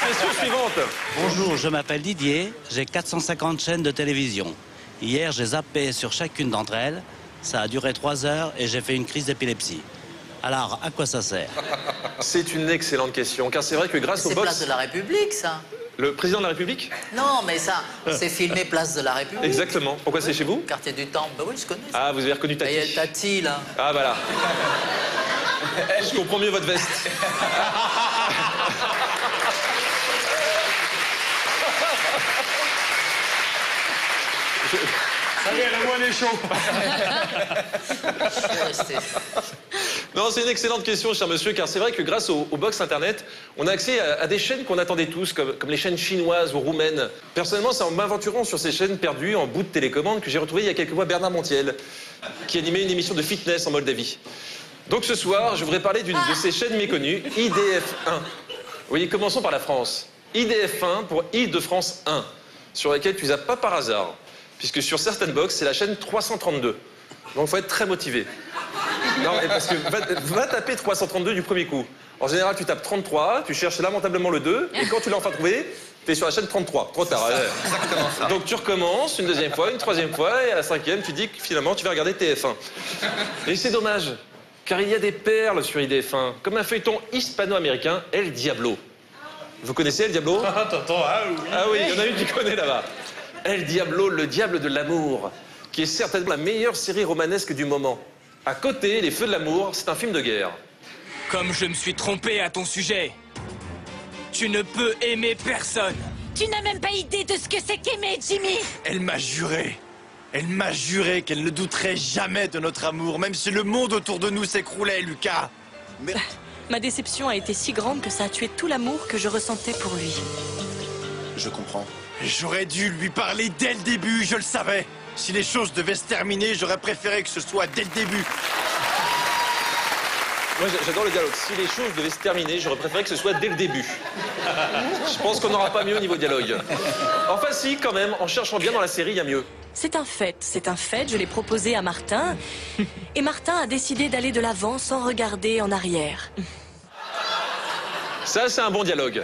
Question suivante. Bonjour, je m'appelle Didier, j'ai 450 chaînes de télévision. Hier, j'ai zappé sur chacune d'entre elles, ça a duré 3 heures et j'ai fait une crise d'épilepsie. Alors, à quoi ça sert? C'est une excellente question, car c'est vrai que grâce au C'est box... Place de la République, ça. Le président de la République? Non, mais ça, c'est filmé Place de la République. Exactement. Pourquoi c'est chez vous? Quartier du Temple. Ben oui, je connais. Ah, vous avez reconnu Tati. Et Tati, là. Ah, voilà. Je comprends mieux votre veste. Ça y est, le moine est chaud. Je vais rester. Non, c'est une excellente question, cher monsieur, car c'est vrai que grâce au box Internet, on a accès à des chaînes qu'on attendait tous, comme les chaînes chinoises ou roumaines. Personnellement, c'est en m'aventurant sur ces chaînes perdues en bout de télécommande que j'ai retrouvé il y a quelques mois Bernard Montiel, qui animait une émission de fitness en Moldavie. Donc ce soir, je voudrais parler d'une de ces chaînes méconnues, IDF1. Vous voyez, commençons par la France. IDF1 pour Île-de-France 1, sur laquelle tu zappes pas par hasard, puisque sur certaines box, c'est la chaîne 332. Donc il faut être très motivé. Non, mais parce que va taper 332 du premier coup. En général, tu tapes 33, tu cherches lamentablement le 2, et quand tu l'as enfin trouvé, tu es sur la chaîne 33. Trop tard. Exactement ça. Donc tu recommences une deuxième fois, une troisième fois, et à la cinquième, tu dis que finalement, tu vas regarder TF1. Et c'est dommage, car il y a des perles sur IDF1, comme un feuilleton hispano-américain, El Diablo. Vous connaissez El Diablo? Ah oui, il y en a une qui connaît là-bas. El Diablo, le diable de l'amour, qui est certainement la meilleure série romanesque du moment. À côté, Les Feux de l'amour, c'est un film de guerre. Comme je me suis trompé à ton sujet. Tu ne peux aimer personne. Tu n'as même pas idée de ce que c'est qu'aimer, Jimmy. Elle m'a juré. Elle m'a juré qu'elle ne douterait jamais de notre amour, même si le monde autour de nous s'écroulait, Lucas. Mais... Ma déception a été si grande que ça a tué tout l'amour que je ressentais pour lui. Je comprends. J'aurais dû lui parler dès le début, je le savais. Si les choses devaient se terminer, j'aurais préféré que ce soit dès le début. Moi, j'adore le dialogue. Si les choses devaient se terminer, j'aurais préféré que ce soit dès le début. Je pense qu'on n'aura pas mieux au niveau dialogue. Enfin, si, quand même, en cherchant bien dans la série, il y a mieux. C'est un fait, je l'ai proposé à Martin. Et Martin a décidé d'aller de l'avant sans regarder en arrière. Ça, c'est un bon dialogue.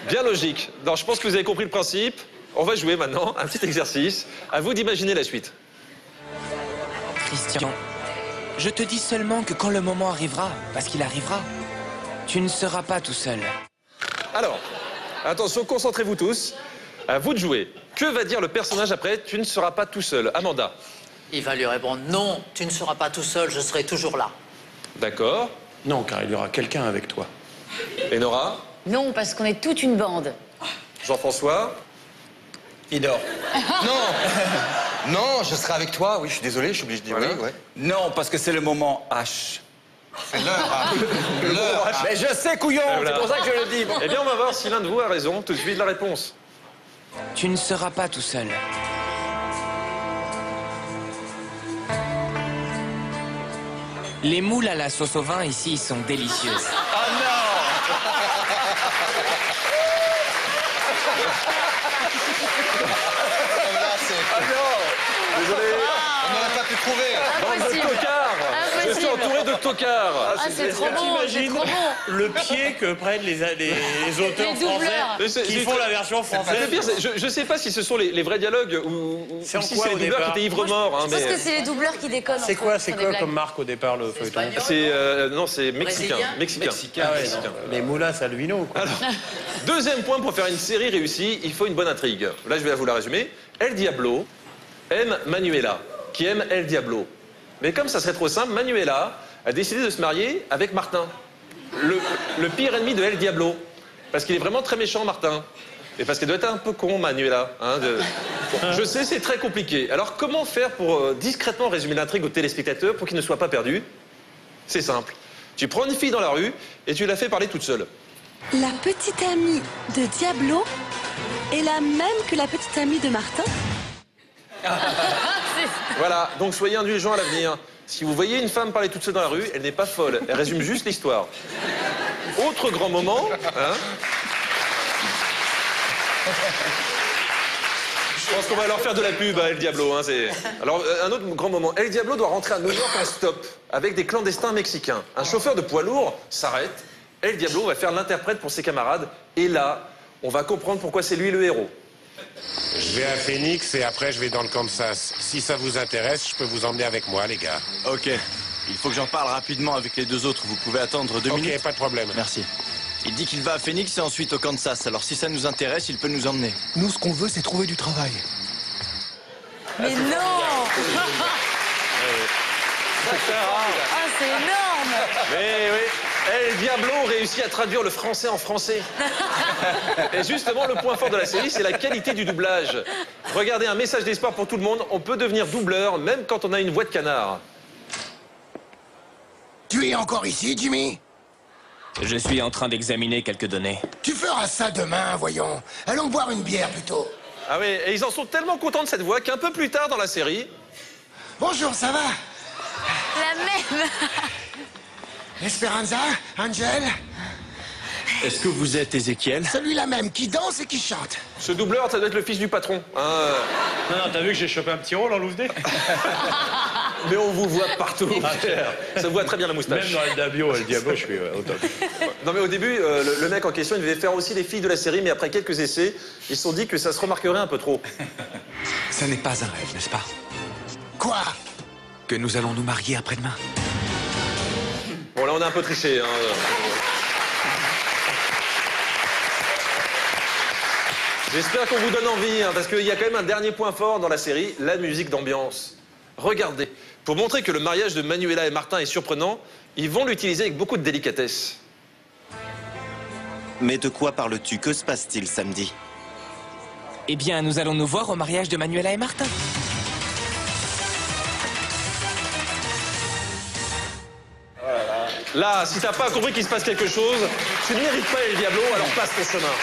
Bien logique. Donc, je pense que vous avez compris le principe. On va jouer maintenant, un petit exercice. À vous d'imaginer la suite. Christian, je te dis seulement que quand le moment arrivera, parce qu'il arrivera, tu ne seras pas tout seul. Alors, attention, concentrez-vous tous. À vous de jouer. Que va dire le personnage après? Tu ne seras pas tout seul. Amanda. Il va lui répondre non, tu ne seras pas tout seul, je serai toujours là. D'accord. Non, car il y aura quelqu'un avec toi. Et Nora? Non, parce qu'on est toute une bande. Jean-François? Il dort. Non. Non, je serai avec toi. Oui, je suis désolé, je suis obligé de dire Voilà. oui, ouais. Non, parce que c'est le moment H. C'est l'heure. L'heure. Mais je sais, couillon, Voilà. c'est pour ça que je le dis. Eh bien, on va voir si l'un de vous a raison. Tout de suite, la réponse. Tu ne seras pas tout seul. Les moules à la sauce au vin ici sont délicieuses. Ah Là, c'est... Désolé. On n'aurait pas pu trouver. Bande de tocards. Je suis entouré de tocards. Ah, c'est trop bon, c'est trop bon. Le pied que prennent les auteurs Les doubleurs. français qui font la version Le française. pire, je sais pas si ce sont les vrais dialogues ou C'est en si quoi, c'est les au doubleurs qui départ étaient ivres-morts. Hein, Je pense mais... que c'est les doubleurs qui déconnent. C'est quoi sur des blagues. comme marque au départ, le feuilleton? Espagnol. C'est non, c'est mexicain. Brésilien Mexicain. Ah ouais, Mexicain. non, les moulas Salvino, quoi. Alors, deuxième point pour faire une série réussie, il faut une bonne intrigue. Là, je vais vous la résumer. El Diablo aime Manuela, qui aime El Diablo. Mais comme ça serait trop simple, Manuela a décidé de se marier avec Martin, le pire ennemi de El Diablo. Parce qu'il est vraiment très méchant, Martin. Et parce qu'elle doit être un peu con, Manuela. Hein, Je sais, c'est très compliqué. Alors, comment faire pour discrètement résumer l'intrigue aux téléspectateurs pour qu'ils ne soient pas perdus? C'est simple. Tu prends une fille dans la rue et tu la fais parler toute seule. La petite amie de Diablo est la même que la petite amie de Martin. Voilà, donc soyez indulgents à l'avenir. Si vous voyez une femme parler toute seule dans la rue, elle n'est pas folle. Elle résume juste l'histoire. Autre grand moment, hein. Je pense qu'on va leur faire de la pub à El Diablo. Hein, alors, un autre grand moment. El Diablo doit rentrer à New York en stop avec des clandestins mexicains. Un chauffeur de poids lourd s'arrête. El Diablo va faire l'interprète pour ses camarades. Et là, On va comprendre pourquoi c'est lui le héros. Je vais à Phoenix et après je vais dans le Kansas. Si ça vous intéresse, je peux vous emmener avec moi, les gars. Ok. Il faut que j'en parle rapidement avec les deux autres. Vous pouvez attendre 2 minutes? Ok, pas de problème. Merci. Il dit qu'il va à Phoenix et ensuite au Kansas. Alors si ça nous intéresse, il peut nous emmener. Nous, ce qu'on veut, c'est trouver du travail. Mais non. Ah, c'est énorme. Mais oui. El Diablo réussit à traduire le français en français. Et justement, le point fort de la série, c'est la qualité du doublage. Regardez, un message d'espoir pour tout le monde. On peut devenir doubleur, même quand on a une voix de canard. Tu es encore ici, Jimmy? Je suis en train d'examiner quelques données. Tu feras ça demain, voyons. Allons boire une bière plutôt. Ah oui, et ils en sont tellement contents de cette voix qu'un peu plus tard dans la série... Bonjour, ça va? La même. Esperanza? Angel? Est-ce que vous êtes Ézéchiel? Celui-là même, qui danse et qui chante. Ce doubleur, ça doit être le fils du patron. Hein. Non, t'as vu que j'ai chopé un petit rôle en loose day? Mais on vous voit partout. Ça voit très bien la moustache. Même dans El Diablo, je suis au top. Non mais au début, le mec en question, il devait faire aussi les filles de la série, mais après quelques essais, ils se sont dit que ça se remarquerait un peu trop. Ça n'est pas un rêve, n'est-ce pas? Quoi? Que nous allons nous marier après-demain. Bon là, on a un peu triché. Hein. J'espère qu'on vous donne envie, hein, parce qu'il y a quand même un dernier point fort dans la série, la musique d'ambiance. Regardez, pour montrer que le mariage de Manuela et Martin est surprenant, ils vont l'utiliser avec beaucoup de délicatesse. Mais de quoi parles-tu? Que se passe-t-il samedi? Eh bien, nous allons nous voir au mariage de Manuela et Martin. Là, si t'as pas compris qu'il se passe quelque chose, tu ne mérites pas El Diablo, alors passe ton chemin.